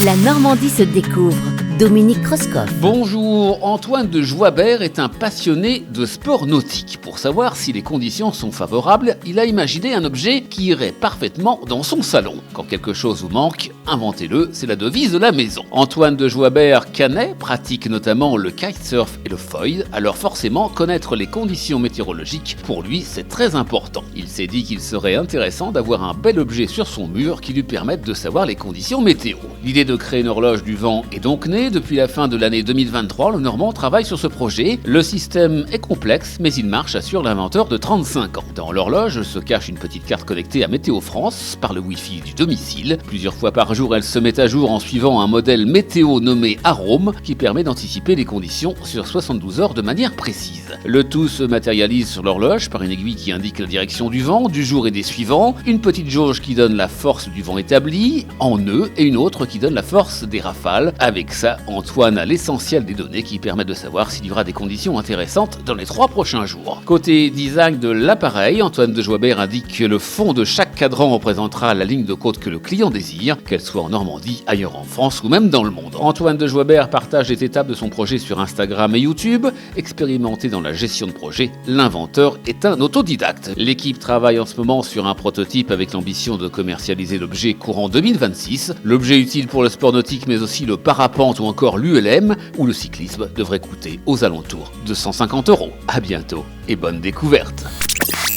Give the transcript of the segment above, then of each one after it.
La Normandie se découvre. Dominique Kreuskopf. Bonjour, Antoine de Joibert est un passionné de sport nautique. Pour savoir si les conditions sont favorables, il a imaginé un objet qui irait parfaitement dans son salon. Quand quelque chose vous manque, inventez-le, c'est la devise de la maison. Antoine de Joibert canet pratique notamment le kitesurf et le foil, alors forcément connaître les conditions météorologiques, pour lui c'est très important. Il s'est dit qu'il serait intéressant d'avoir un bel objet sur son mur qui lui permette de savoir les conditions météo. L'idée de créer une horloge du vent est donc née. Depuis la fin de l'année 2023, le Normand travaille sur ce projet. Le système est complexe, mais il marche, assure l'inventeur de 35 ans. Dans l'horloge se cache une petite carte connectée à Météo France par le Wi-Fi du domicile. Plusieurs fois par jour, elle se met à jour en suivant un modèle météo nommé Arome qui permet d'anticiper les conditions sur 72 heures de manière précise. Le tout se matérialise sur l'horloge par une aiguille qui indique la direction du vent, du jour et des suivants, une petite jauge qui donne la force du vent établi en nœud et une autre qui donne la force des rafales. Avec ça, Antoine a l'essentiel des données qui permettent de savoir s'il y aura des conditions intéressantes dans les 3 prochains jours. Côté design de l'appareil, Antoine de Joibert indique que le fond de chaque cadran représentera la ligne de côte que le client désire, qu'elle soit en Normandie, ailleurs en France ou même dans le monde. Antoine de Joibert partage les étapes de son projet sur Instagram et YouTube. Expérimenté dans la gestion de projet, l'inventeur est un autodidacte. L'équipe travaille en ce moment sur un prototype avec l'ambition de commercialiser l'objet courant 2026. L'objet utile pour le sport nautique mais aussi le parapente ou encore l'ULM ou le cyclisme devrait coûter aux alentours de 150 €. À bientôt et bonne découverte.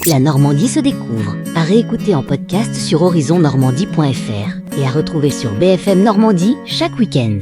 La Normandie se découvre. À réécouter en podcast sur horizonnormandie.fr et à retrouver sur BFM Normandie chaque week-end.